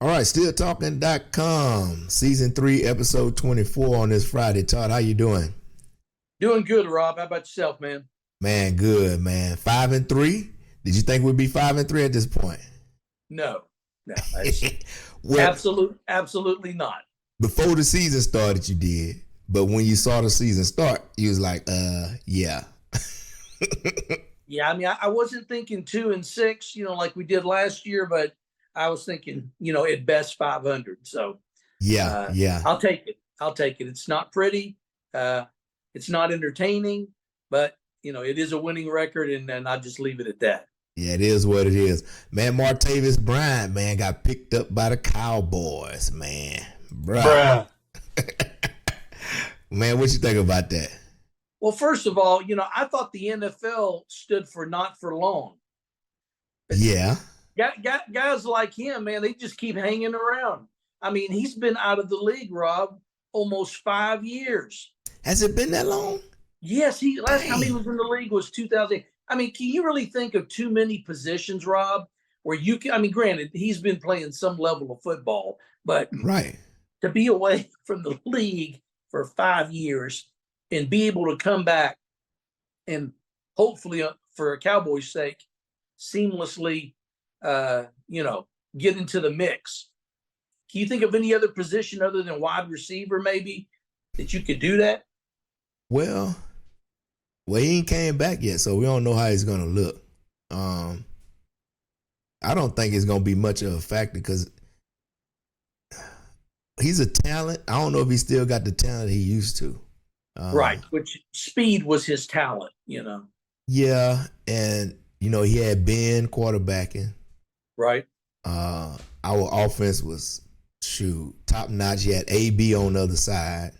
All right, stilltalking.com, season 3, episode 24 on this Friday. Todd, how you doing? Doing good, Rob. How about yourself, man? Man, good, man. 5-3. Did you think we'd be 5-3 at this point? No, that's Well, absolutely not. before the season started, you did. But when you saw the season start, you was like, yeah. Yeah, I mean, I wasn't thinking 2-6, like we did last year, but I was thinking, at best 500. So Yeah, yeah. I'll take it. I'll take it. It's not pretty. It's not entertaining, but it is a winning record, and I'll just leave it at that. Yeah, it is what it is. Man, Martavis Bryant, man, got picked up by the Cowboys, man. Bruh. Man, what you think about that? Well, first of all, I thought the NFL stood for not for long. Yeah. Guys like him, man, they just keep hanging around. I mean, he's been out of the league, Rob, almost 5 years. Has it been that long? Yes, last time he was in the league was 2000. I mean, can you really think of too many positions, Rob, where you can? I mean, granted, he's been playing some level of football, but right, to be away from the league for 5 years and be able to come back and hopefully, for a Cowboys' sake, seamlessly, get into the mix. Can you think of any other position other than wide receiver, maybe, that you could do that? Well, he ain't came back yet, so we don't know how he's gonna look. I don't think it's gonna be much of a factor because he's a talent. I don't know if he still got the talent he used to. Right, which speed was his talent, Yeah, and he had Ben quarterbacking. Right. Our offense was top notch. He had AB on the other side,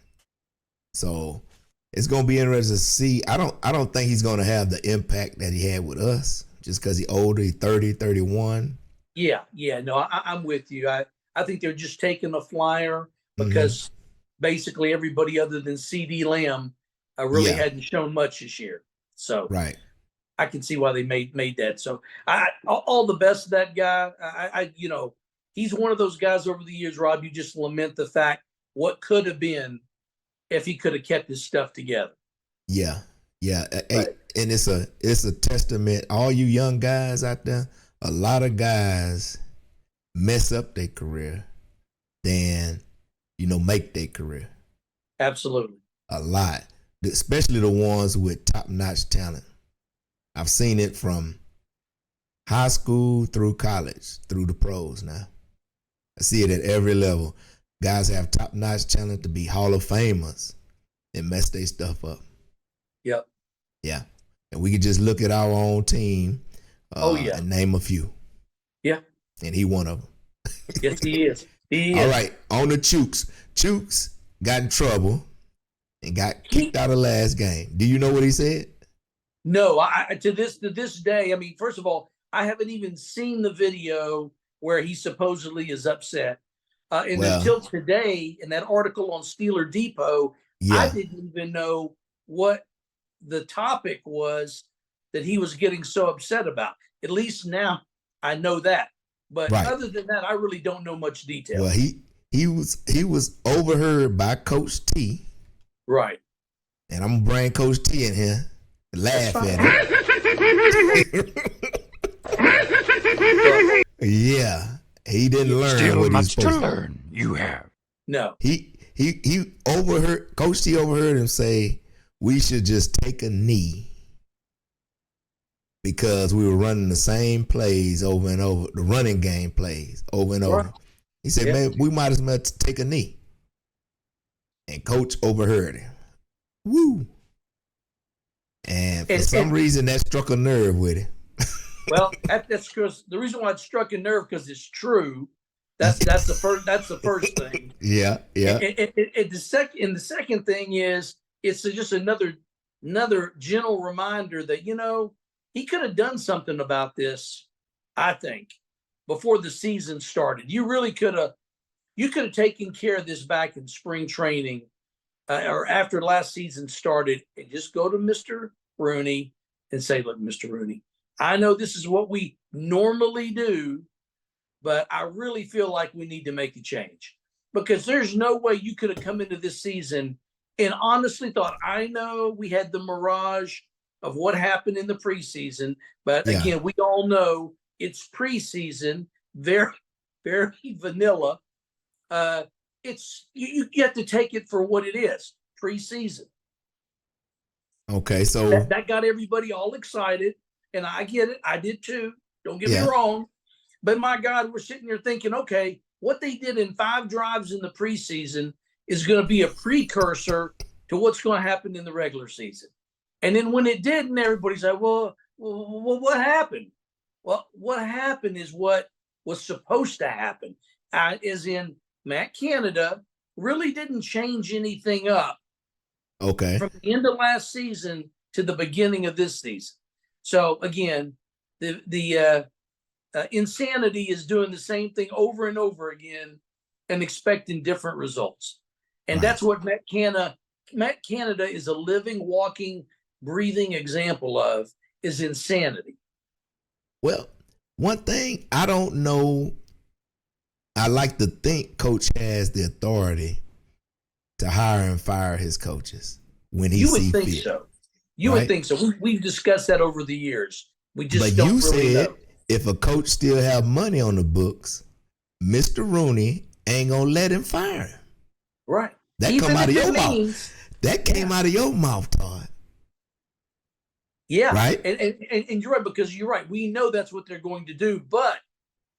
so it's gonna be interesting to see. I don't think he's gonna have the impact that he had with us just because he's older. He's 30, 31. Yeah. No, I'm with you. I think they're just taking a flyer because basically everybody other than CD Lamb really hadn't shown much this year. So right. I can see why they made that. So all the best of that guy. He's one of those guys over the years, Rob, you just lament the fact what could have been if he could have kept his stuff together. Yeah. Right. And it's a testament. All you young guys out there, a lot of guys mess up their career than make their career. Absolutely. A lot, especially the ones with top-notch talent. I've seen it from high school through college, through the pros now. I see it at every level. Guys have top-notch talent to be Hall of Famers and mess their stuff up. Yep. Yeah. And we could just look at our own team and name a few. Yeah. And he one of them. Yes, he is. All right, on the Chooks. Chooks got in trouble and got kicked out of last game. Do you know what he said? No, to this day, I mean, first of all, I haven't even seen the video where he supposedly is upset. Until today, in that article on Steeler Depot, I didn't even know what the topic was that he was getting so upset about. At least now I know that. But other than that, I really don't know much detail. Well, he was overheard by Coach T. Right. And I'm gonna bring Coach T in here and laugh at him. Yeah. He didn't learn still what much he's supposed to learn. You have. No. He overheard Coach T overheard him say we should just take a knee because we were running the same plays over and over, the running game plays over and over. He said, man, we might as well take a knee. And Coach overheard him. Woo. And for some reason that struck a nerve with him. Well, that's because the reason why it struck a nerve because it's true. That's the first thing. Yeah. And the second thing is it's just another gentle reminder that he could have done something about this. I think before the season started, you really could have taken care of this back in spring training or after last season started, and just go to Mr. Rooney and say, look, Mr. Rooney, I know this is what we normally do, but I really feel like we need to make a change, because there's no way you could have come into this season and honestly thought, I know we had the mirage of what happened in the preseason, but again, we all know it's preseason, very, very vanilla. It's you have to take it for what it is, preseason. Okay, so that got everybody all excited, and I get it. I did too. Don't get me wrong. But my God, we're sitting here thinking, okay, what they did in 5 drives in the preseason is going to be a precursor to what's going to happen in the regular season. And then when it didn't, everybody's like, well, what happened? Well, what happened is what was supposed to happen, as in Matt Canada really didn't change anything up. Okay. From the end of last season to the beginning of this season. So again, the insanity is doing the same thing over and over again and expecting different results. And that's what Matt Canada is a living, walking, breathing example of, is insanity. Well, one thing I don't know, I like to think Coach has the authority to hire and fire his coaches when he sees fit. You would think so. You would think so. We've discussed that over the years. We just don't really said know. If a coach still have money on the books, Mr. Rooney ain't gonna let him fire him. Right. That Even come out of your means, mouth. That came out of your mouth, Todd. Yeah. Right. And you're right, because you're right. We know that's what they're going to do. But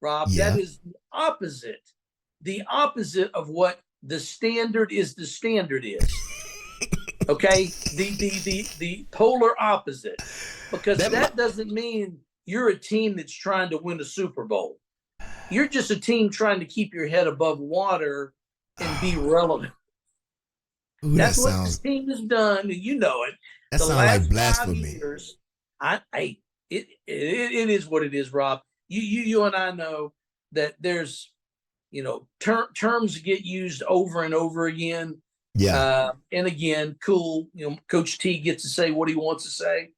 Rob, that is the opposite. The opposite of what the standard is. The standard is. Okay. The polar opposite. Because that doesn't mean you're a team that's trying to win a Super Bowl. You're just a team trying to keep your head above water and be relevant. Ooh, that's what this team has done, and you know it. That sounds like blasphemy. 5 years, it is what it is, Rob. You and I know that there's, terms get used over and over again. Yeah. And again, cool. Coach T gets to say what he wants to say,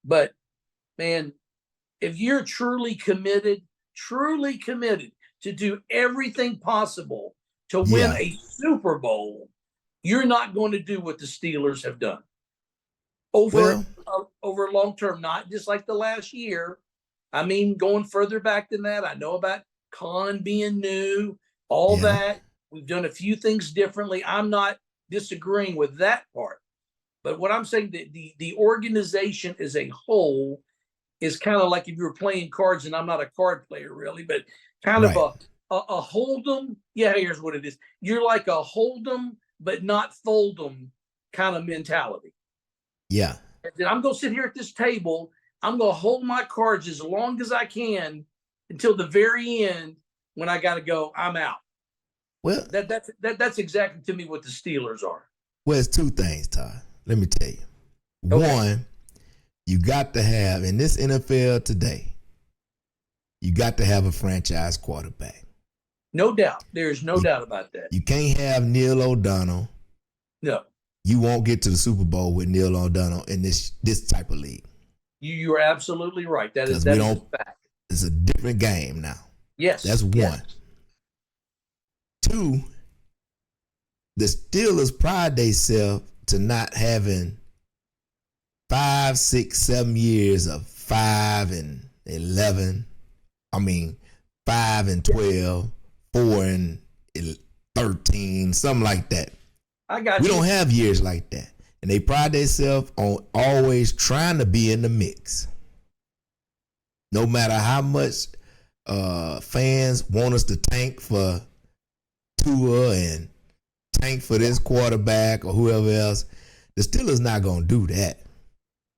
but man, if you're truly committed to do everything possible to win a Super Bowl, you're not going to do what the Steelers have done over long term, not just like the last year. I mean, going further back than that, I know about Khan being new, all that. We've done a few things differently. I'm not disagreeing with that part. But what I'm saying, that the organization as a whole is kind of like if you were playing cards, and I'm not a card player really, but kind of a hold'em. Yeah, here's what it is. You're like a hold'em, but not fold'em kind of mentality. Yeah. And I'm going to sit here at this table. I'm going to hold my cards as long as I can until the very end. When I got to go, I'm out. Well, that's exactly to me what the Steelers are. Well, it's 2 things, Todd. Let me tell you. Okay. One, you got to have, in this NFL today, you got to have a franchise quarterback. No doubt. There's no doubt about that. You can't have Neil O'Donnell. No. You won't get to the Super Bowl with Neil O'Donnell in this type of league. You are absolutely right. That is a fact. It's a different game now. Yes. That's one. Yes. 2, the Steelers pride themselves to not having 5, 6, 7 years of 5 and 11. I mean, 5 and 12, 4 and 13, something like that. I got we you. don't have years like that. And they pride themselves on always trying to be in the mix. No matter how much fans want us to tank for Tua and tank for this quarterback or whoever else, the Steelers not going to do that.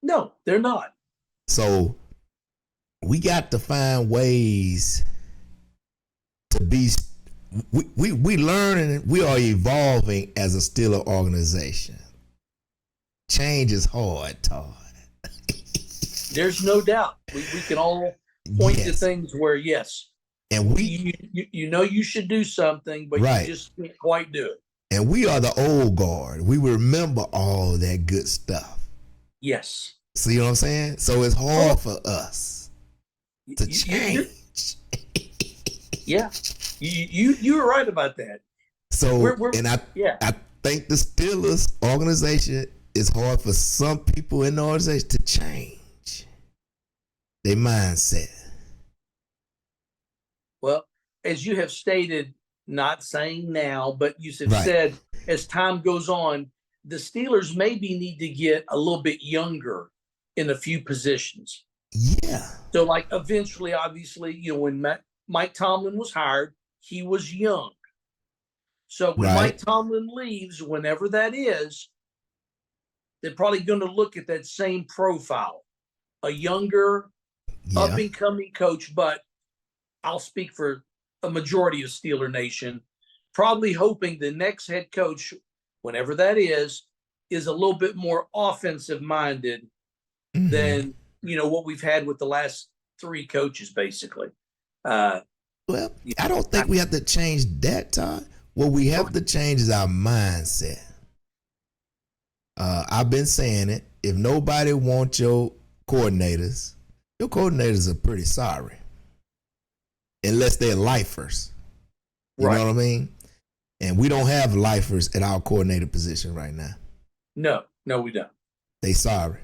No, they're not. So we got to find ways to be. We learning. We are evolving as a Steeler organization. Change is hard, Todd. There's no doubt. We can all point to things where and you should do something, but you just can't quite do it. And we are the old guard. We remember all that good stuff. Yes. See what I'm saying? So it's hard for us to change. Yeah, you were right about that. So, Yeah. I think the Steelers organization is hard for some people in the organization to change their mindset. Well, as you have stated, not saying now, but you have Right. said as time goes on, the Steelers maybe need to get a little bit younger in a few positions. Yeah. So, like, eventually, obviously, when Mike Tomlin was hired, he was young. So when Mike Tomlin leaves, whenever that is, they're probably going to look at that same profile, a younger, up and coming coach. But I'll speak for a majority of Steeler Nation, probably hoping the next head coach, whenever that is a little bit more offensive minded than what we've had with the last three coaches, basically. Well, I don't think we have to change that, Todd. What we have to change is our mindset. I've been saying it. If nobody wants your coordinators are pretty sorry. Unless they're lifers. You know what I mean? And we don't have lifers at our coordinator position right now. No, we don't. They sorry.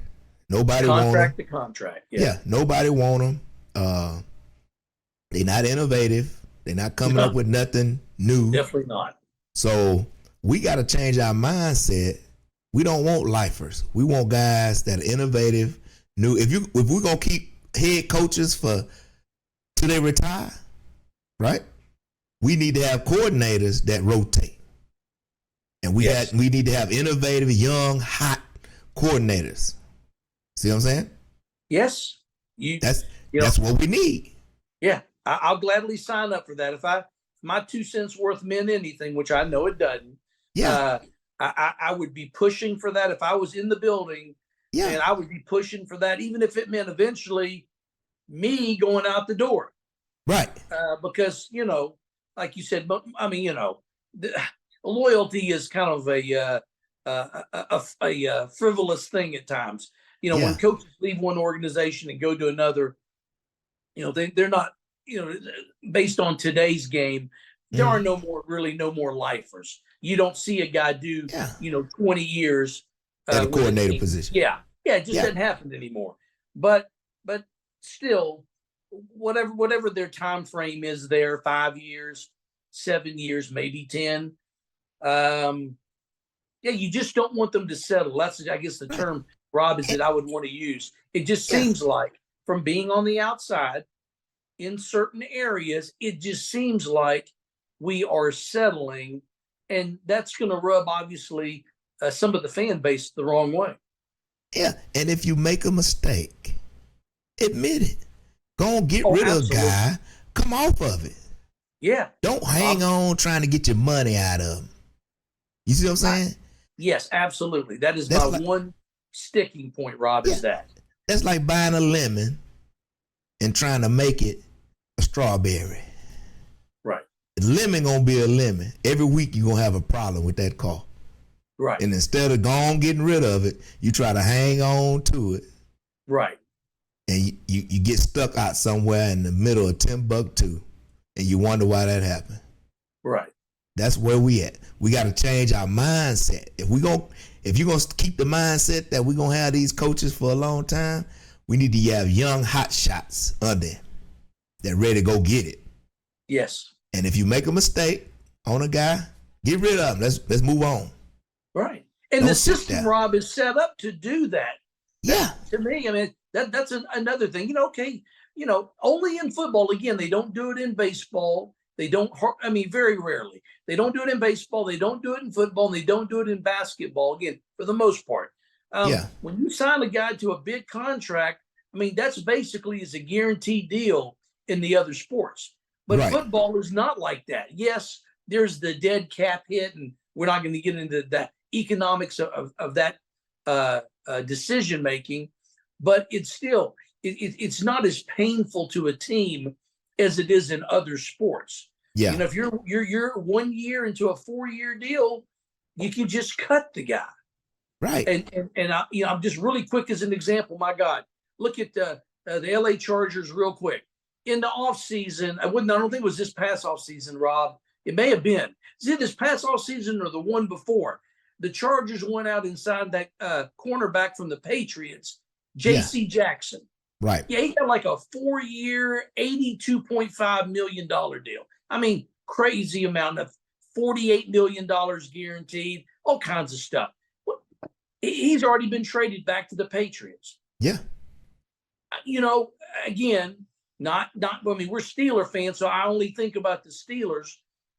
Nobody want them. Contract to contract. Yeah, nobody want them. They're not innovative. They're not coming up with nothing new. Definitely not. So we got to change our mindset. We don't want lifers. We want guys that are innovative, new. If we're gonna keep head coaches till they retire, right? We need to have coordinators that rotate, and we need to have innovative, young, hot coordinators. See what I'm saying? Yes. That's what we need. Yeah, I'll gladly sign up for that. If my 2 cents worth meant anything, which I know it doesn't. Yeah. I would be pushing for that if I was in the building. Yeah. And I would be pushing for that, even if it meant eventually me going out the door. Right. Because, like you said, I mean, loyalty is kind of a frivolous thing at times. When coaches leave one organization and go to another, they're not, based on today's game, there are no more lifers. You don't see a guy do, 20 years at a coordinator position. Yeah. It just doesn't happen anymore. But still, whatever their time frame is there, 5 years, 7 years, maybe 10. You just don't want them to settle. That's, I guess, the term, Rob, is that I would want to use. It just seems like, from being on the outside in certain areas, it just seems like we are settling, and that's going to rub, obviously, some of the fan base the wrong way. Yeah, and if you make a mistake, admit it. Go and get rid of a guy. Come off of it. Yeah. Don't hang on trying to get your money out of him. You see what I'm saying? Yes, absolutely. That's my one sticking point, Rob, is that. That's like buying a lemon and trying to make it a strawberry. Right. The lemon gonna be a lemon. Every week you're gonna have a problem with that car. Right. And instead of getting rid of it, you try to hang on to it. Right. And you get stuck out somewhere in the middle of Timbuktu, and you wonder why that happened. Right. That's where we at. We got to change our mindset. If you're gonna keep the mindset that we're gonna have these coaches for a long time, we need to have young hot shots under them that ready to go get it. Yes. And if you make a mistake on a guy, get rid of him. Let's move on. Right. And the system, Rob, is set up to do that. Yeah. To me, I mean, that's another thing. Only in football. Again, they don't do it in baseball. They don't. I mean, very rarely. They don't do it in baseball. They don't do it in football. And they don't do it in basketball. Again, for the most part. When you sign a guy to a big contract, I mean, that's basically is a guaranteed deal in the other sports. But football is not like that. Yes, there's the dead cap hit, and we're not going to get into the economics of that decision making. But it's still it's not as painful to a team as it is in other sports. Yeah. If you're 1 year into a 4-year deal, you can just cut the guy. Right. And I'm just really quick as an example. My God, look at the LA Chargers real quick. in the offseason, I don't think it was this past offseason, Rob. It may have been. Is it this past offseason or the one before? The Chargers went out and signed that cornerback from the Patriots, J.C. Jackson. Right. Yeah, he got like a 4-year, $82.5 million deal. I mean, crazy amount of $48 million guaranteed, all kinds of stuff. He's already been traded back to the Patriots. Yeah. You know, again, I mean, we're Steeler fans, so I only think about the Steelers.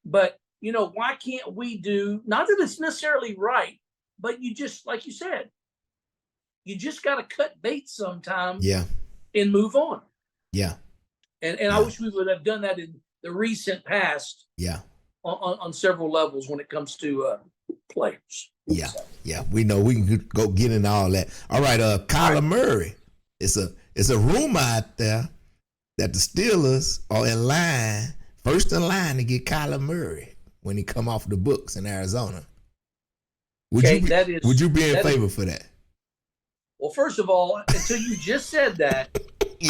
But, you know, why can't we do, not that it's necessarily right, but you just, like you said, you just got to cut bait sometime. Yeah. And move on. Yeah. And I wish we would have done that in the recent past. Yeah. On several levels when it comes to players. Yeah. Yeah. We know we can go get into all that. All right. Kyler Murray. It's a rumor out there that the Steelers are in line, first in line to get Kyler Murray when he come off the books in Arizona. Would you be in favor for that? Well, first of all, until you just said that,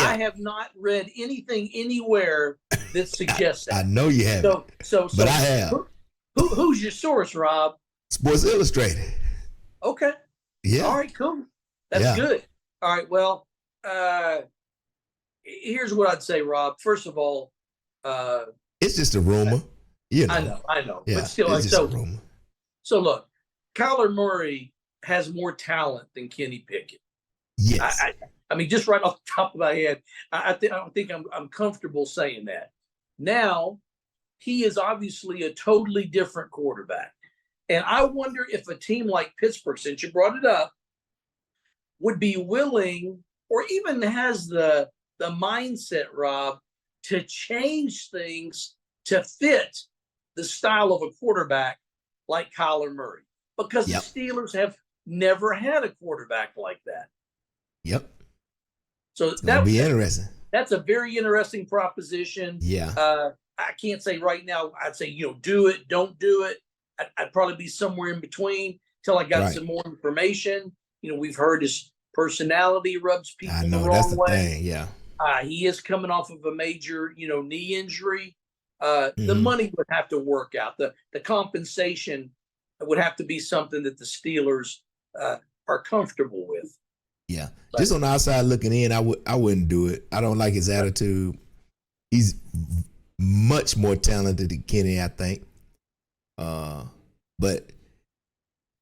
I have not read anything anywhere that suggests that. I know you haven't. So but I have. Who's your source, Rob? Sports Illustrated. Okay. Yeah. All right, cool. That's good. All right, well, here's what I'd say, Rob. First of all, it's just a rumor. You know. I know. Yeah, but still, it's just a rumor. So look, Kyler Murray has more talent than Kenny Pickett. Yes. I mean, just right off the top of my head, I think I'm comfortable saying that. Now, he is obviously a totally different quarterback. And I wonder if a team like Pittsburgh, since you brought it up, would be willing or even has the mindset, Rob, to change things to fit the style of a quarterback like Kyler Murray. Because the Steelers have never had a quarterback like that. Yep. So that'd be interesting. That's a very interesting proposition. Yeah. I can't say right now. I'd say, do it, don't do it. I'd probably be somewhere in between till I got some more information. We've heard his personality rubs people the wrong that's the way. thing. Yeah. He is coming off of a major, knee injury. The money would have to work out. The compensation would have to be something that the Steelers are comfortable with. Yeah, just on the outside looking in, I wouldn't do it. I don't like his attitude. He's much more talented than Kenny, I think. But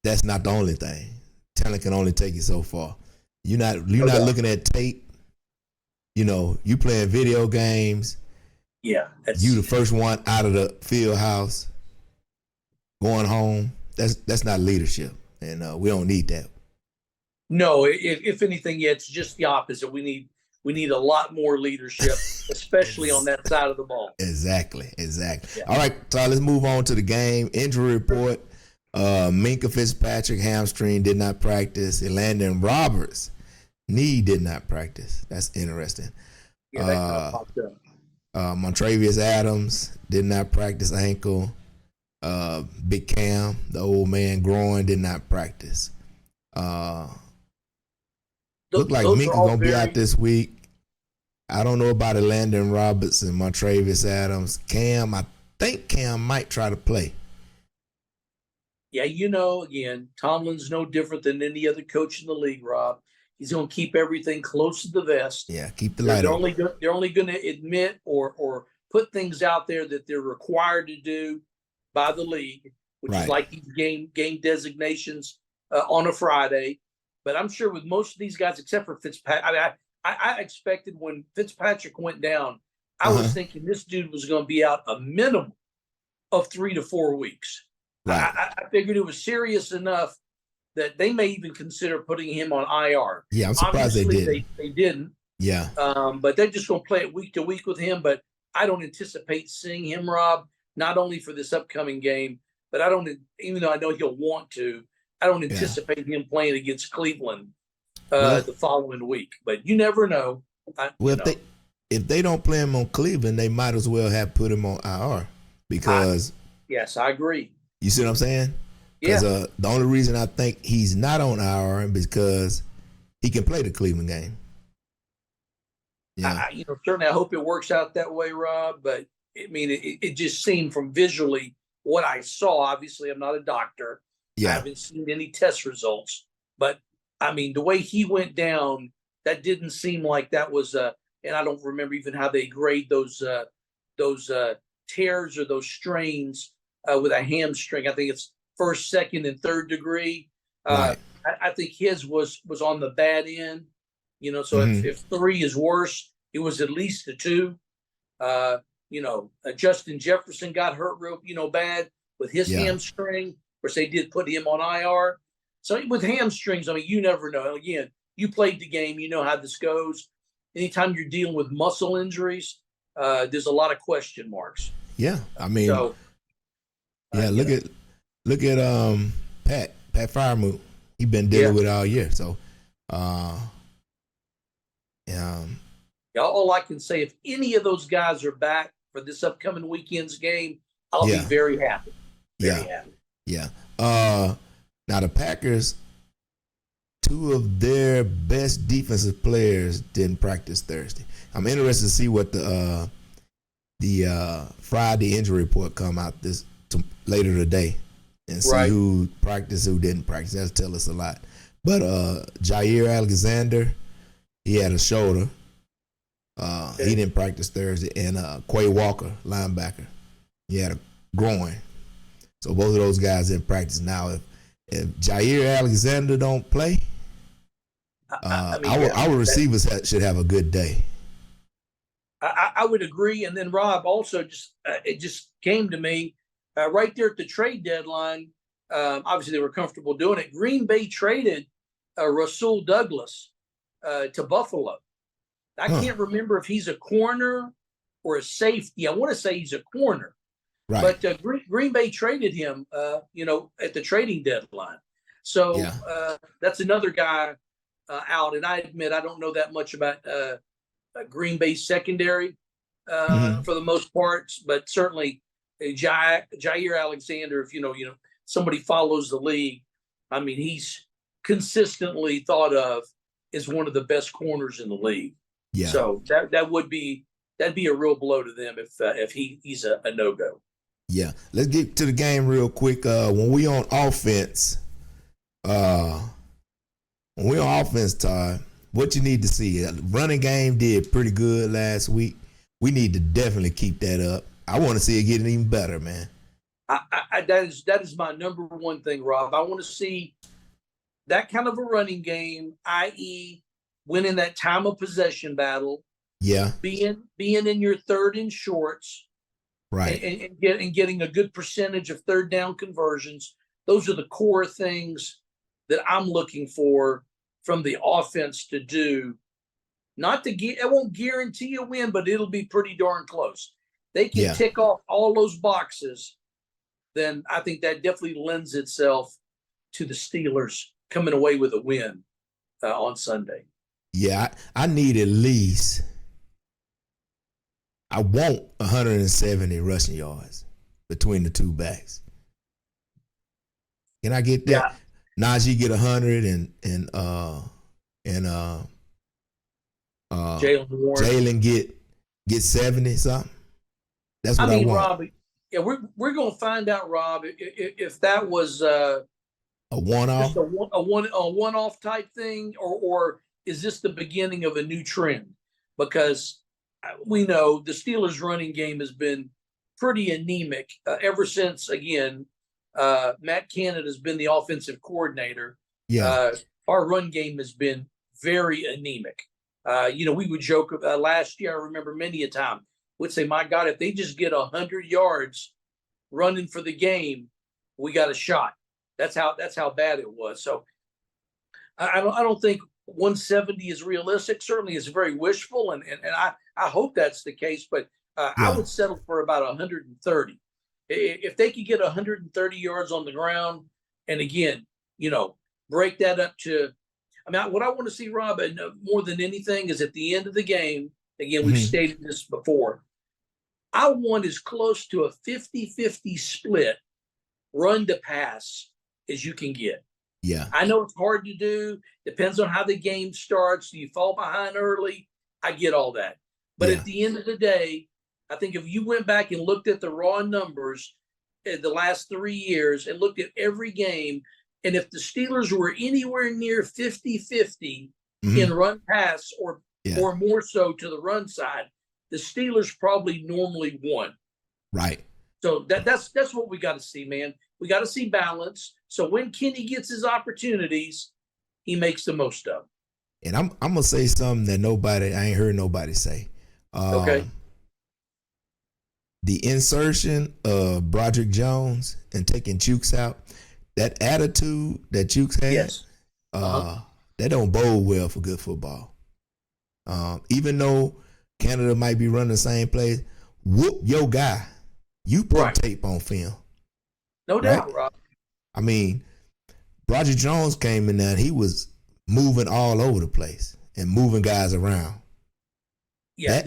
that's not the only thing. Talent can only take you so far. You're not looking at tape. You playing video games. Yeah, you the first one out of the field house, going home. That's not leadership, and we don't need that. No, if anything, it's just the opposite. We need a lot more leadership, especially on that side of the ball. Exactly. Yeah. All right, so let's move on to the game. Injury report. Minkah Fitzpatrick hamstring did not practice. Landon Roberts knee did not practice. That's interesting. Yeah, that kind of popped up. Montravius Adams did not practice ankle. Big Cam, the old man groin, did not practice. Look like Minkah gonna be out this week. I don't know about Landon Roberts and Montravius Adams. Cam, I think Cam might try to play. Yeah, again, Tomlin's no different than any other coach in the league, Rob. He's going to keep everything close to the vest. Yeah, keep the light on. They're only going to admit or put things out there that they're required to do by the league, which is like these game designations on a Friday. But I'm sure with most of these guys, except for Fitzpatrick, I expected when Fitzpatrick went down, I was thinking this dude was going to be out a minimum of 3 to 4 weeks. Right. I figured it was serious enough that they may even consider putting him on IR. Yeah, I'm surprised Obviously, they didn't. Yeah. But they're just going to play it week to week with him. But I don't anticipate seeing him, Rob, not only for this upcoming game, but even though I know he'll want to, I don't anticipate him playing against Cleveland the following week. But you never know. If they don't play him on Cleveland, they might as well have put him on IR because. Yes, I agree. You see what I'm saying? Because the only reason I think he's not on IR is because he can play the Cleveland game. Yeah. Certainly I hope it works out that way, Rob. But I mean, it just seemed from visually what I saw. Obviously, I'm not a doctor. I Yeah. haven't seen any test results, but I mean, the way he went down, that didn't seem like that was and I don't remember even how they grade those tears or those strains with a hamstring. I think it's first, second, and third degree. Right. I think his was on the bad end. So Mm-hmm. if three is worse, it was at least a two. Justin Jefferson got hurt real, bad with his Yeah. hamstring. Of course, they did put him on IR. So with hamstrings, I mean, you never know. Again, you played the game, you know how this goes. Anytime you're dealing with muscle injuries, there's a lot of question marks. Yeah. I mean, look at Pat Firemouth. He's been dealing with it all year. So all I can say, if any of those guys are back for this upcoming weekend's game, I'll be very happy. Very happy. Yeah. Now the Packers, two of their best defensive players didn't practice Thursday. I'm interested to see what the Friday injury report come out later today, and see who practiced, who didn't practice. That'll tell us a lot. But Jair Alexander, he had a shoulder. He didn't practice Thursday, and Quay Walker, linebacker, he had a groin. So both of those guys didn't practice. Now, if Jair Alexander don't play, our receivers should have a good day. I would agree. And then Rob, also it just came to me right there at the trade deadline. Obviously, they were comfortable doing it. Green Bay traded Rasul Douglas to Buffalo. I can't remember if he's a corner or a safety. I want to say he's a corner. Right. But Green Bay traded him, at the trading deadline. So that's another guy out. And I admit I don't know that much about Green Bay secondary for the most part, but certainly Jair Alexander, if somebody follows the league, I mean, he's consistently thought of as one of the best corners in the league. Yeah. So that'd be a real blow to them if he's a no-go. Yeah. Let's get to the game real quick. When we on offense, Todd, what you need to see? Running game did pretty good last week. We need to definitely keep that up. I want to see it getting even better, man. That is my number one thing, Rob. I want to see that kind of a running game, i.e., winning that time of possession battle. Yeah. Being in your third and shorts. Right. And getting a good percentage of third down conversions. Those are the core things that I'm looking for from the offense to do. It won't guarantee a win, but it'll be pretty darn close. They can tick off all those boxes, then I think that definitely lends itself to the Steelers coming away with a win on Sunday. Yeah, I need at least, I want 170 rushing yards between the two backs. Can I get that? Yeah. Najee get 100 and Jalen get 70 something. That's what I want. Rob, we're gonna find out, Rob, if that was a one-off, just a one-off type thing, or is this the beginning of a new trend? Because we know the Steelers' running game has been pretty anemic ever since, again, Matt Canada has been the offensive coordinator. Yeah, our run game has been very anemic. We would joke last year. I remember many a time would say, "My God, if they just get 100 yards running for the game, we got a shot." That's how bad it was. So I don't think 170 is realistic. Certainly, it's very wishful, and I hope that's the case. But I would settle for about 130. If they could get 130 yards on the ground, and again, break that up to. What I want to see, Rob, and more than anything, is at the end of the game. Again, we've stated this before. I want as close to a 50-50 split run to pass as you can get. Yeah. I know it's hard to do. Depends on how the game starts. Do you fall behind early? I get all that. But at the end of the day, I think if you went back and looked at the raw numbers in the last 3 years and looked at every game, and if the Steelers were anywhere near 50-50 in run pass or more so to the run side, the Steelers probably normally won. Right. So that's what we got to see, man. We got to see balance. So when Kenny gets his opportunities, he makes the most of them. And I'm gonna say something that I ain't heard nobody say. Okay. The insertion of Broderick Jones and taking Chooks out, that attitude that Chooks has, that don't bode well for good football. Even though Canada might be running the same plays, whoop your guy. You put tape on film. No doubt, Rob. I mean, Broderick Jones came in there and he was moving all over the place and moving guys around. Yeah,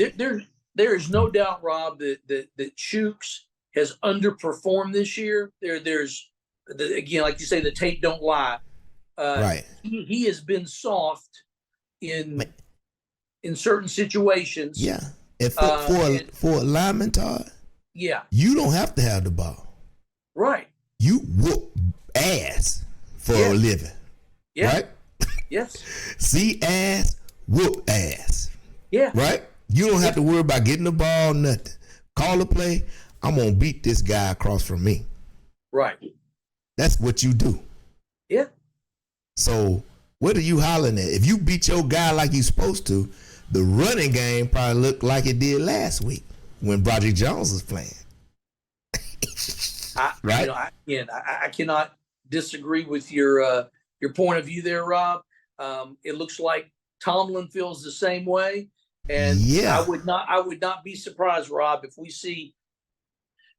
there is no doubt, Rob, that Chooks has underperformed this year. There's again, like you say, the tape don't lie. He has been soft in certain situations. Yeah, and for a lineman, Todd. Yeah, you don't have to have the ball. Right. You whoop ass for a living. Yeah. Right. Yes. See ass, whoop ass. Yeah. Right? You don't have to worry about getting the ball, nothing. Call a play, I'm going to beat this guy across from me. Right. That's what you do. Yeah. So what are you hollering at? If you beat your guy like you're supposed to, the running game probably looked like it did last week when Broderick Jones was playing. Right? I cannot disagree with your point of view there, Rob. It looks like Tomlin feels the same way, and I would not be surprised, Rob, if we see,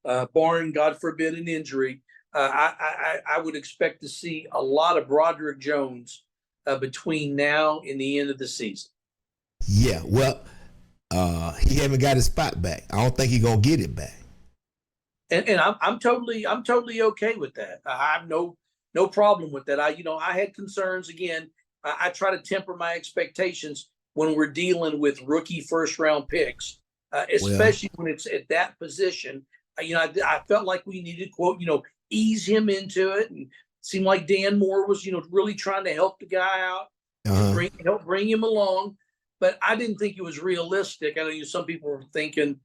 barring God forbid an injury, I would expect to see a lot of Broderick Jones between now and the end of the season. Yeah, well, he haven't got his spot back. I don't think he's gonna get it back. And I'm totally okay with that. I have no problem with that. I had concerns again. I try to temper my expectations when we're dealing with rookie first round picks, especially when it's at that position. I felt like we needed to quote, ease him into it, and it seemed like Dan Moore was, really trying to help the guy out, help bring him along. But I didn't think it was realistic. I know some people were thinking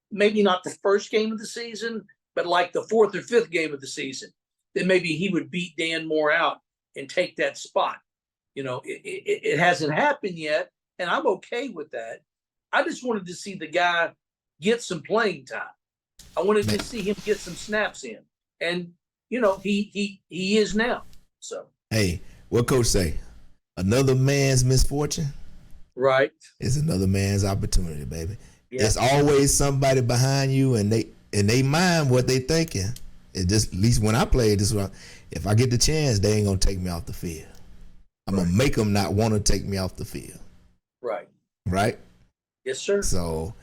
maybe not the first game of the season, but like the fourth or fifth game of the season, that maybe he would beat Dan Moore out and take that spot. It hasn't happened yet, and I'm okay with that. I just wanted to see the guy get some playing time. I wanted to see him get some snaps in, and he is now. So hey, what Coach say? Another man's misfortune, right, is another man's opportunity, baby. Yeah. There's always somebody behind you, and they mind what they thinking. It just, at least when I played this one, if I get the chance, they ain't gonna take me off the field. I'm gonna make them not want to take me off the field. Right. Right. Yes, sir. So,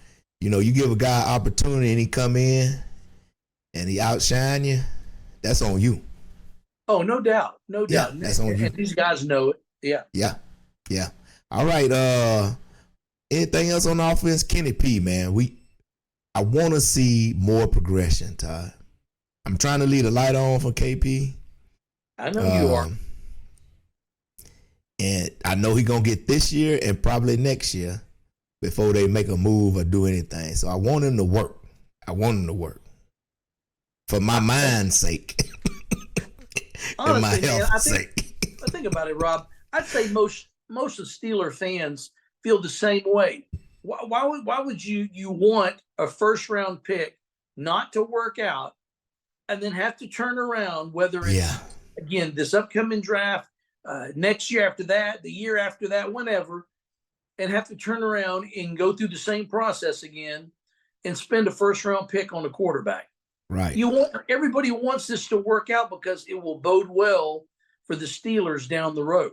you give a guy opportunity and he come in and he outshine you, that's on you. Oh, no doubt. No doubt. That's on you. And these guys know it. Yeah. Yeah. Yeah. All right. Anything else on offense? Kenny P, man. I want to see more progression, Todd. I'm trying to leave the light on for KP. I know you are. And I know he's going to get this year and probably next year before they make a move or do anything. So I want him to work. For my mind's sake. Honestly, and my health's sake. I think about it, Rob. I'd say most of Steeler fans feel the same way. Why would you want a first round pick not to work out and then have to turn around, whether it's again this upcoming draft, next year after that, the year after that, whenever, and have to turn around and go through the same process again and spend a first round pick on a quarterback? Right. Everybody wants this to work out because it will bode well for the Steelers down the road.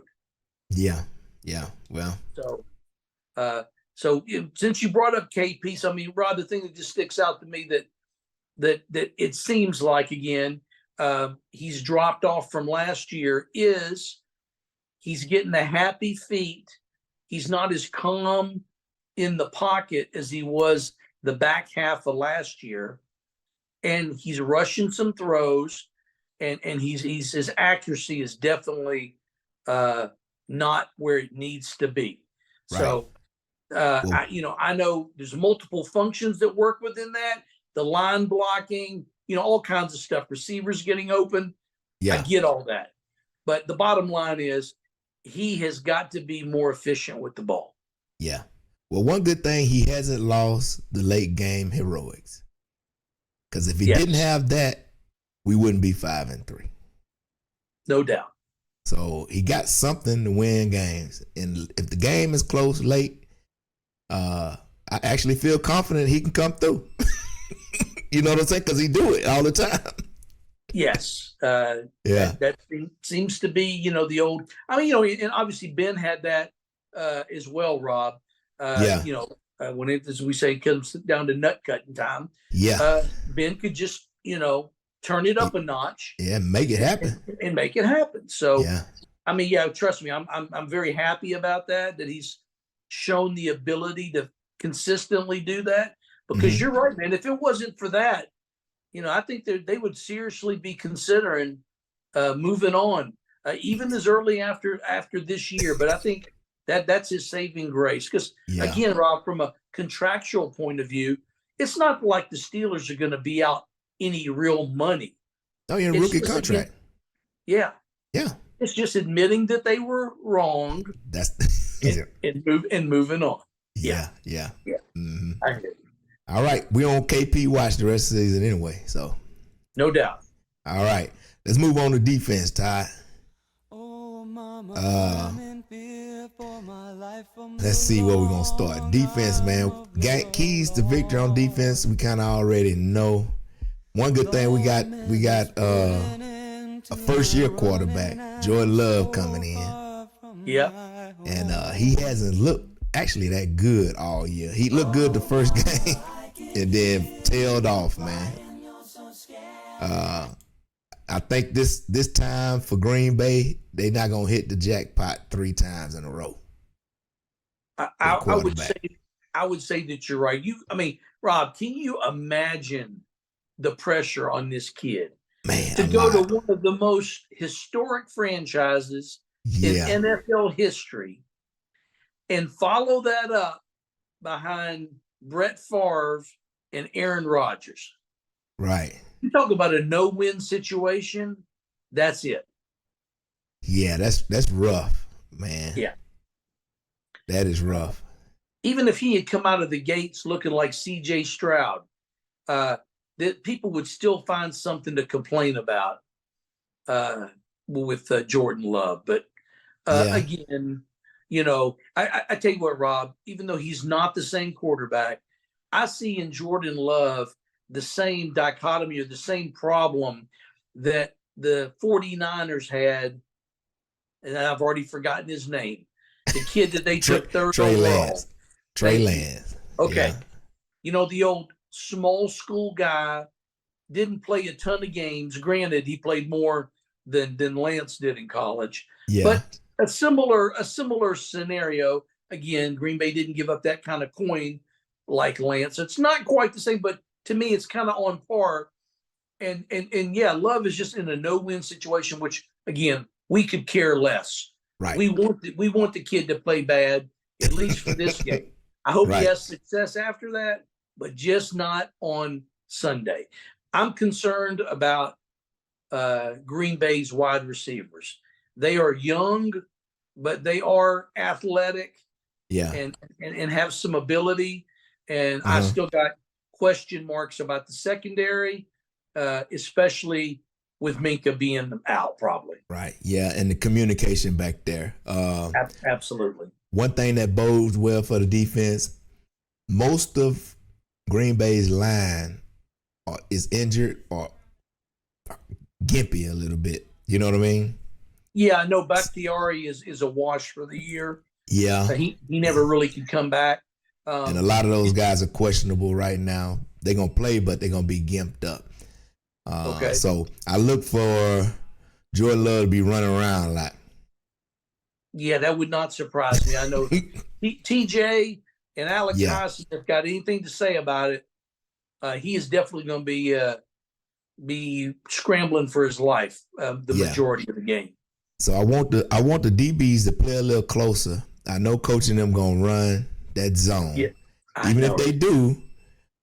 Yeah. Yeah. Well. So since you brought up KP, so I mean, Rob, the thing that just sticks out to me that it seems like again he's dropped off from last year is he's getting the happy feet. He's not as calm in the pocket as he was the back half of last year, and he's rushing some throws, and his accuracy is definitely not where it needs to be. Right. So, I know there's multiple functions that work within that. The line blocking, all kinds of stuff. Receivers getting open. Yeah. I get all that. But the bottom line is he has got to be more efficient with the ball. Yeah. Well, one good thing, he hasn't lost the late game heroics. Because if he didn't have that, we wouldn't be 5-3. No doubt. So he got something to win games. And if the game is close late, I actually feel confident he can come through. You know what I'm saying? Because he do it all the time. Yes. Yeah. That seems to be, the old, and obviously Ben had that as well, Rob. When it, as we say, comes down to nut cutting time. Yeah. Ben could just, turn it up a notch. Yeah, make it happen. And make it happen. So, yeah. Trust me, I'm very happy about that he's shown the ability to consistently do that. Because you're right, man. If it wasn't for that, I think they would seriously be considering moving on, even as early after this year. But I think that's his saving grace. Because again, Rob, from a contractual point of view, it's not like the Steelers are going to be out any real money. Oh, you're in a rookie contract. Yeah. It's just admitting that they were wrong. That's and moving on. Yeah. Mm-hmm. I hear you. All right, we on KP watch the rest of the season anyway, so no doubt. All right, let's move on to defense, Ty. Let's see where we're gonna start. Defense, man. Keys to victory on defense, we kind of already know. One good thing we got a first-year quarterback, Jordan Love, coming in. Yeah, and he hasn't looked actually that good all year. He looked good the first game. And then tailed off, man. I think this time for Green Bay, they're not gonna hit the jackpot 3 times in a row. I would say that you're right. Rob, can you imagine the pressure on this kid to go to one of the most historic franchises in NFL history and follow that up behind Brett Favre and Aaron Rodgers? Right. You talk about a no-win situation. That's it. Yeah, that's rough, man. Yeah. That is rough. Even if he had come out of the gates looking like C.J. Stroud, that people would still find something to complain about with Jordan Love. But again, I tell you what, Rob, even though he's not the same quarterback, I see in Jordan Love the same dichotomy or the same problem that the 49ers had, and I've already forgotten his name, the kid that they took third overall. Trey Lance. Okay. Yeah. The old small school guy, didn't play a ton of games. Granted, he played more than Lance did in college. Yeah. But a similar scenario. Again, Green Bay didn't give up that kind of coin like Lance. It's not quite the same, but to me, it's kind of on par. And Love is just in a no-win situation, which again, we could care less. Right. We want the kid to play bad, at least for this game. I hope he has success after that, but just not on Sunday. I'm concerned about Green Bay's wide receivers. They are young, but they are athletic. Yeah. And have some ability. And I still got question marks about the secondary, especially with Minka being out probably. Right. Yeah. And the communication back there. Absolutely. One thing that bodes well for the defense, most of Green Bay's line is injured or gimpy a little bit. You know what I mean? Yeah, I know Bakhtiari is a wash for the year. Yeah. He never really could come back. And a lot of those guys are questionable right now. They're going to play, but they're going to be gimped up. So I look for Jordan Love to be running around a lot. Yeah, that would not surprise me. I know TJ and Alex Yeah. Highsmith got anything to say about it, he is definitely going to be scrambling for his life the majority of the game. So I want the DBs to play a little closer. I know coaching them gonna run that zone. Yeah, even if they do,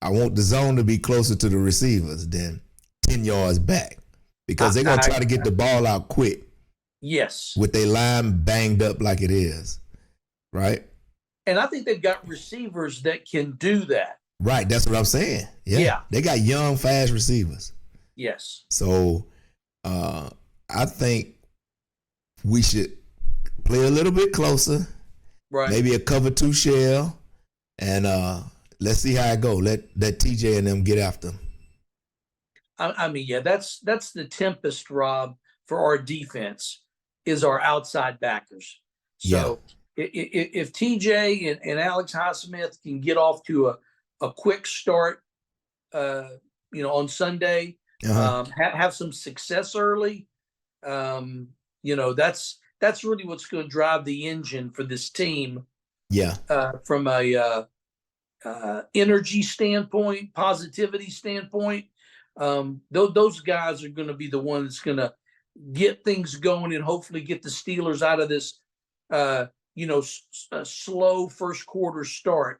I want the zone to be closer to the receivers than 10 yards back, because they're gonna try to get the ball out quick. Yes. With their line banged up like it is, right? And I think they've got receivers that can do that. Right, that's what I'm saying. Yeah. They got young, fast receivers. Yes. So I think we should play a little bit closer. Right. Maybe a cover 2 shell. And let's see how it go. Let TJ and them get after them. I mean, yeah, that's the tempest, Rob, for our defense is our outside backers. So if TJ and Alex Highsmith can get off to a quick start, on Sunday, have some success early, that's really what's going to drive the engine for this team. Yeah. From a energy standpoint, positivity standpoint, those guys are going to be the ones that's going to get things going and hopefully get the Steelers out of this, slow first quarter start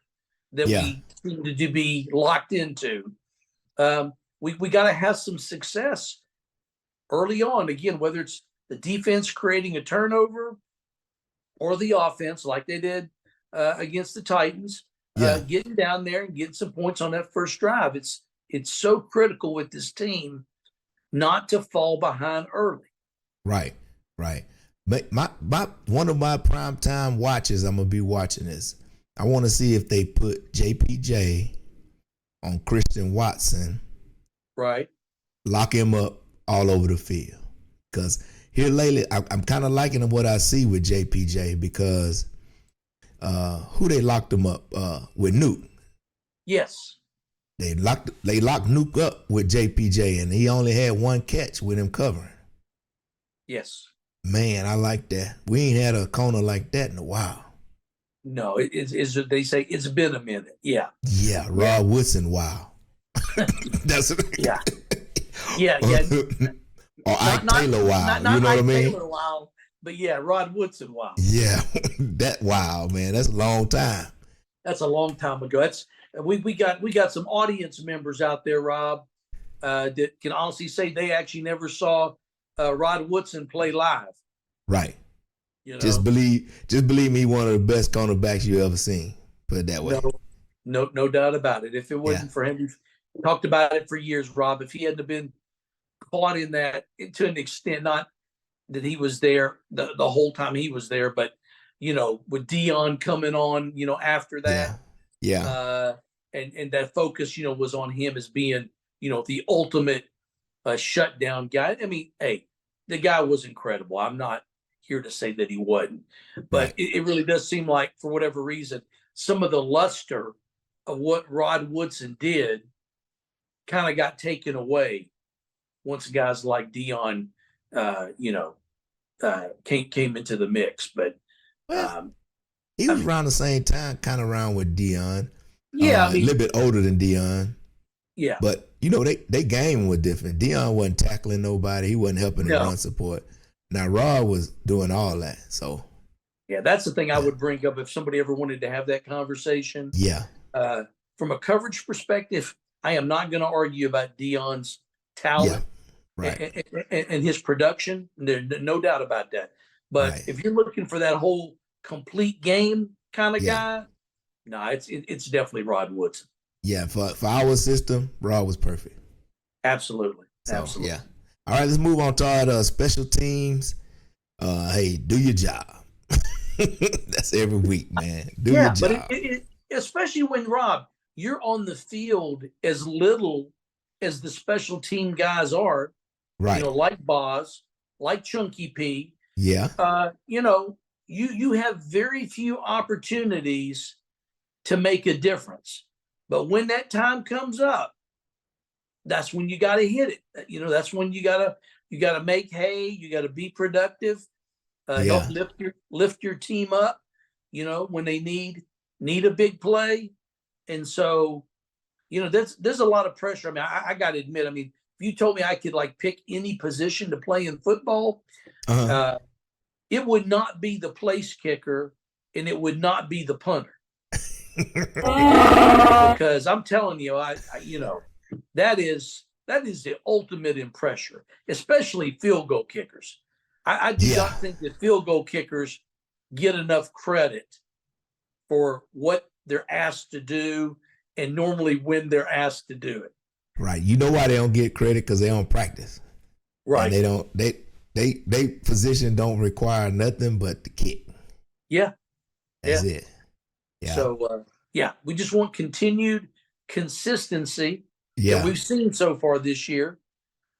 that we seem to be locked into. We got to have some success early on. Again, whether it's the defense creating a turnover or the offense, like they did against the Titans, getting down there and getting some points on that first drive. It's so critical with this team not to fall behind early. Right. But one of my primetime watches I'm gonna be watching is, I want to see if they put JPJ on Christian Watson. Right. Lock him up all over the field. Because here lately, I'm kind of liking what I see with JPJ, because who they locked him up with? Nuke. Yes. They locked Nuke up with JPJ, and he only had one catch with him covering. Yes. Man, I like that. We ain't had a corner like that in a while. No, they say it's been a minute. Yeah. Yeah, Rod Woodson, wow. That's yeah. Or Ike Taylor, wow. Not you know Ike what I mean? Taylor, wow. But yeah, Rod Woodson, wow. Yeah, that wow, man. That's a long time. That's a long time ago. We got some audience members out there, Rob, that can honestly say they actually never saw Rod Woodson play live. Right. Just believe me, one of the best cornerbacks you ever seen. Put it that way. No doubt about it. If it wasn't for him, we've talked about it for years, Rob. If he hadn't been caught in that to an extent, not that he was there the whole time he was there, but with Dion coming on, after that, and that focus, was on him as being, the ultimate shutdown guy. I mean, hey, the guy was incredible. I'm not here to say that he wasn't, but it really does seem like, for whatever reason, some of the luster of what Rod Woodson did kind of got taken away once guys like Dion, came into the mix. But he was around the same time, kind of around with Dion. Yeah, a little bit older than Dion. Yeah, but they game was different. Dion wasn't tackling nobody. He wasn't helping in run support. Now Rod was doing all that. So yeah, that's the thing I would bring up if somebody ever wanted to have that conversation. Yeah. From a coverage perspective, I am not going to argue about Dion's talent and his production. There's no doubt about that. But if you're looking for that whole complete game kind of guy, no, it's definitely Rod Woodson. Yeah, for our system, Rod was perfect. Absolutely. So, absolutely. Yeah. All right, let's move on to our special teams. Hey, do your job. That's every week, man. Do your job. But especially when, Rob, you're on the field as little as the special team guys are, right? Like Boz, like Chunky P. Yeah. You have very few opportunities to make a difference. But when that time comes up, that's when you got to hit it. That's when you got to make hay. You got to be productive. Help lift your team up. When they need need a big play. And so, there's a lot of pressure. I mean, I got to admit, I mean, if you told me I could like pick any position to play in football, it would not be the place kicker and it would not be the punter. Because I'm telling you, that is the ultimate in pressure, especially field goal kickers. I do not think that field goal kickers get enough credit for what they're asked to do, and normally when they're asked to do it. Right. You know why they don't get credit? Because they don't practice. Right. And they position don't require nothing but the kick. Yeah. That's it. Yeah. So we just want continued consistency that we've seen so far this year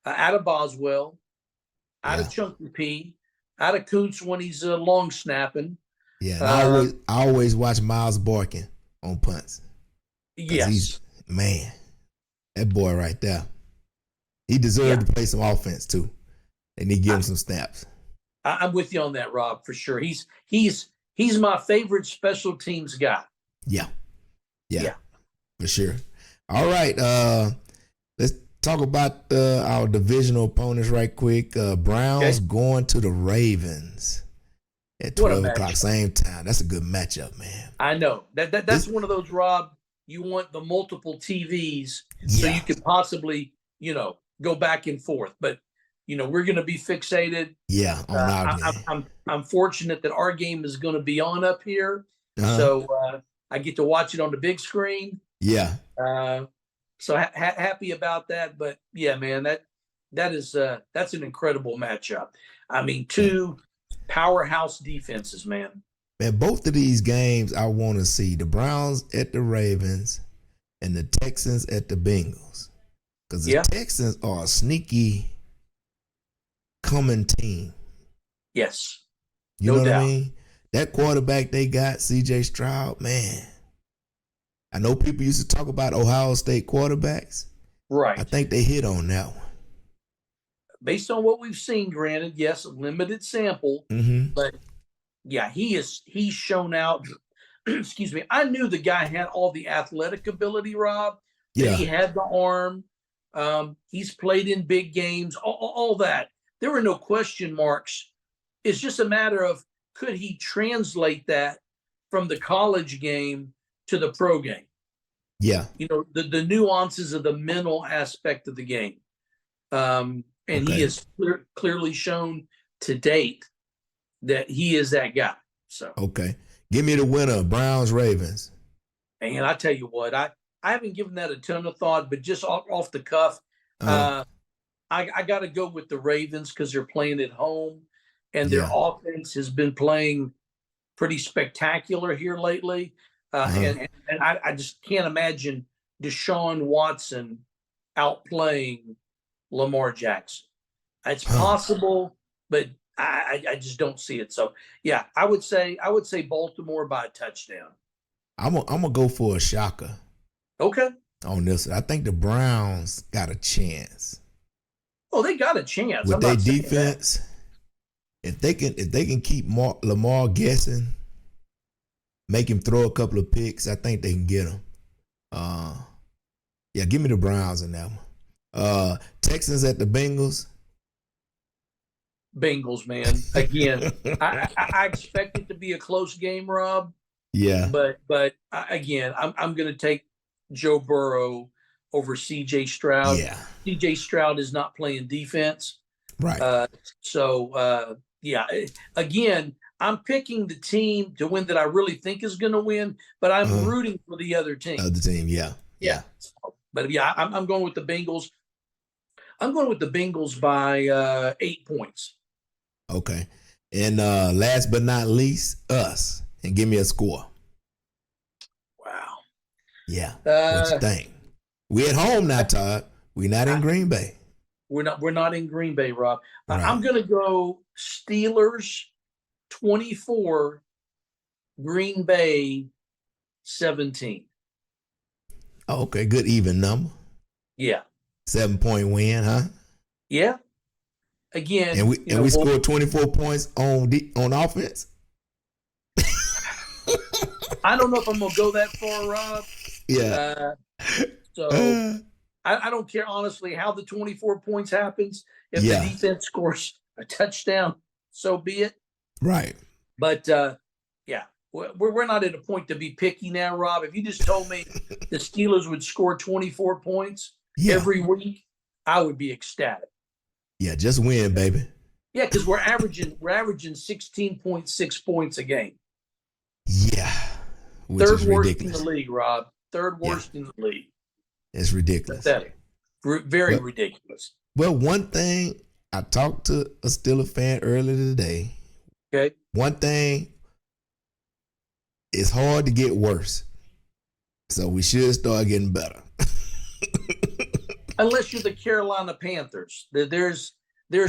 out of Boswell, out of Chunky P, out of Kuntz when he's long snapping. Yeah, and I always watch Miles Borkin on punts. Yes. Man, that boy right there. He deserved to play some offense too. And he give him some snaps. I'm with you on that, Rob, for sure. He's my favorite special teams guy. Yeah. For sure. All right. Let's talk about our divisional opponents right quick. Browns going to the Ravens at 12 o'clock, same time. That's a good matchup, man. I know. That's one of those, Rob, you want the multiple TVs so you can possibly, go back and forth. But, we're going to be fixated. Yeah, on our game. I'm fortunate that our game is going to be on up here. So I get to watch it on the big screen. Yeah. So happy about that. But, yeah, man, that's an incredible matchup. I mean, two powerhouse defenses, man. Man, both of these games I want to see. The Browns at the Ravens and the Texans at the Bengals. Because the Texans are a sneaky coming team. Yes. You know what I mean? That quarterback they got, C.J. Stroud, man. I know people used to talk about Ohio State quarterbacks. Right. I think they hit on that one. Based on what we've seen, granted, yes, a limited sample, but yeah, he's shown out. Excuse me. I knew the guy had all the athletic ability, Rob. Yeah. He had the arm. He's played in big games, all that. There were no question marks. It's just a matter of, could he translate that from the college game to the pro game? Yeah. The nuances of the mental aspect of the game. And he has clearly shown to date that he is that guy. So give me the winner, Browns Ravens. And I tell you what, I haven't given that a ton of thought, but just off the cuff, I got to go with the Ravens because they're playing at home, and their offense has been playing pretty spectacular here lately. And I just can't imagine Deshaun Watson outplaying Lamar Jackson. It's possible, but I just don't see it. So yeah, I would say Baltimore by a touchdown. I'm gonna go for a shocker. Okay. On this, I think the Browns got a chance. Oh, they got a chance with their defense. If they can keep Lamar guessing, make him throw a couple of picks, I think they can get him. Give me the Browns in that one. Texans at the Bengals. Bengals, man. Again, I expect it to be a close game, Rob. Yeah. But again, I'm going to take Joe Burrow over C.J. Stroud. Yeah. C.J. Stroud is not playing defense. Right. Again, I'm picking the team to win that I really think is going to win, but I'm rooting for the other team. Yeah. But yeah, I'm going with the Bengals. I'm going with the Bengals by 8 points. Okay. And last but not least, us. And give me a score. Wow. Yeah. What you think? We at home now, Todd. We're not in Green Bay. We're not in Green Bay, Rob. Right. I'm going to go Steelers 24, Green Bay 17. Oh, okay, good even number. Yeah. 7-point win, huh? Yeah. Again, and we scored 24 points on offense. I don't know if I'm gonna go that far, Rob. Yeah. So I don't care honestly how the 24 points happens. If the defense scores a touchdown, so be it. Right. But yeah, we're not at a point to be picky now, Rob. If you just told me the Steelers would score 24 points every week, I would be ecstatic. Yeah, just win, baby. Yeah, because we're averaging 16.6 points a game. Yeah. Which Third is worst ridiculous. In the league, Rob. Third worst in the league. It's ridiculous. Pathetic. Very ridiculous. Well, one thing, I talked to a Steelers fan earlier today. Okay. One thing, it's hard to get worse. So we should start getting better. Unless you're the Carolina Panthers. There's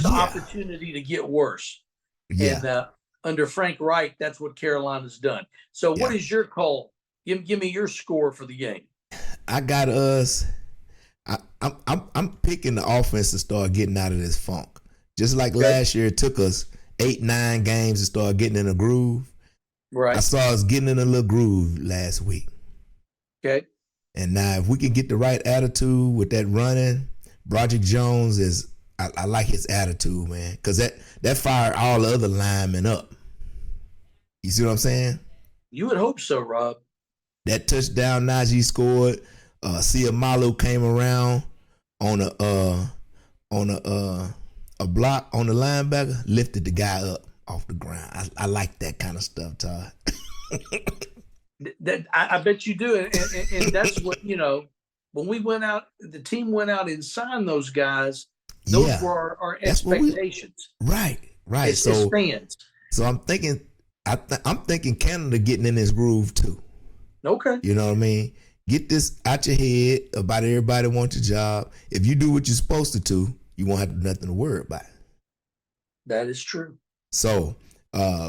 opportunity to get worse. Yeah. And under Frank Reich, that's what Carolina's done. So what is your call? Give me your score for the game. I got us. I'm picking the offense to start getting out of this funk. Just like last year, it took us 8-9 games to start getting in a groove. Right. I saw us getting in a little groove last week. Okay. And now if we can get the right attitude with that running, Broderick Jones is. I like his attitude, man, because that fired all the other linemen up. You see what I'm saying? You would hope so, Rob. That touchdown Najee scored. Siamalu came around on a block on the linebacker, lifted the guy up off the ground. I like that kind of stuff, Todd. I bet you do, and that's what when we went out, the team went out and signed those guys. Those were our expectations. Right. As fans. So I'm thinking, I'm thinking Canada getting in this groove too. Okay. You know what I mean? Get this out your head about everybody wants your job. If you do what you're supposed to do, you won't have nothing to worry about. That is true. So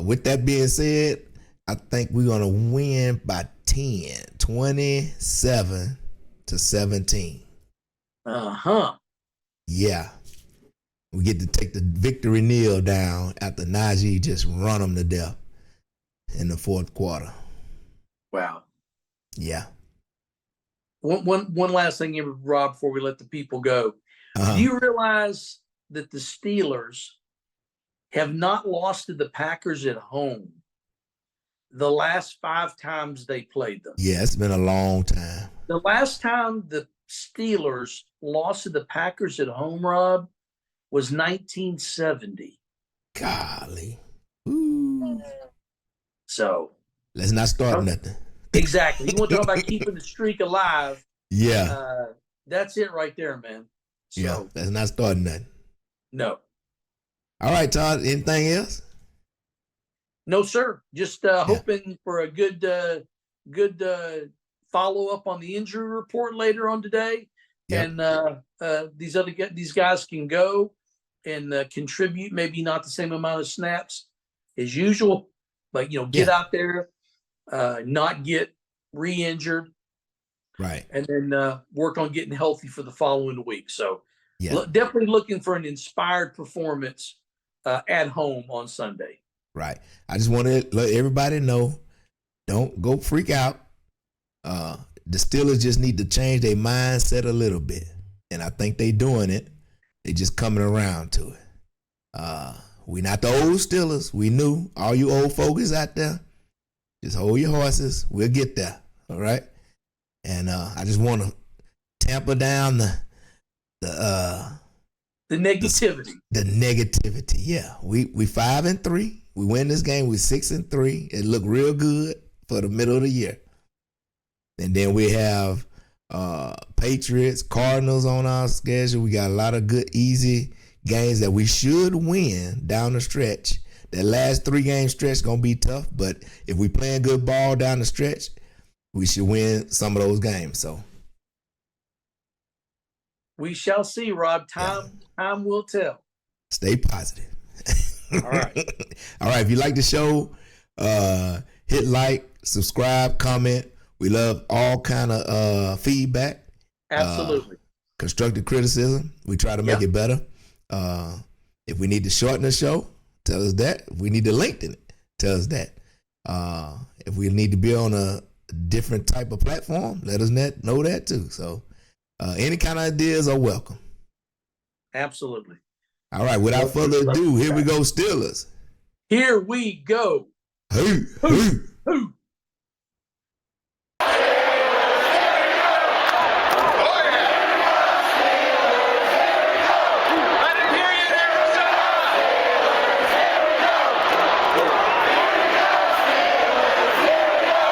with that being said, I think we're going to win by 10, 27-17. Uh-huh. Yeah. We get to take the victory kneel down after Najee just run them to death in the fourth quarter. Wow. Yeah. One last thing, Rob, before we let the people go. Do you realize that the Steelers have not lost to the Packers at home the last 5 times they played them? Yeah, it's been a long time. The last time the Steelers lost to the Packers at home, Rob, was 1970. Golly. Ooh. So let's not start nothing. Exactly. You want to talk about keeping the streak alive? Yeah. That's it right there, man. So, yeah, let's not start nothing. No. All right, Todd. Anything else? No, sir. Just hoping for a good follow up on the injury report later on today. Yep. And these guys can go and contribute. Maybe not the same amount of snaps as usual, but get out there, not get re-injured, right? And then work on getting healthy for the following week. So definitely looking for an inspired performance at home on Sunday. Right. I just want to let everybody know, don't go freak out. The Steelers just need to change their mindset a little bit. And I think they're doing it. They're just coming around to it. We not the old Steelers. We knew. All you old folks out there, just hold your horses. We'll get there. All right? And I just want to tamper down the negativity. The negativity, yeah. We 5-3. We win this game. We 6-3. It looked real good for the middle of the year. And then we have Patriots, Cardinals on our schedule. We got a lot of good, easy games that we should win down the stretch. That last 3-game stretch going to be tough, but if we playing good ball down the stretch, we should win some of those games. So we shall see, Rob. Time will tell. Stay positive. All right. All right. If you like the show, hit like, subscribe, comment. We love all kind of feedback. Absolutely. Constructive criticism. We try to make it better. If we need to shorten the show, tell us that. If we need to lengthen it, tell us that. If we need to be on a different type of platform, let us know that too. So any kind of ideas are welcome. Absolutely. All right, without further ado, here we go, Steelers. Here we go. Hey, hey.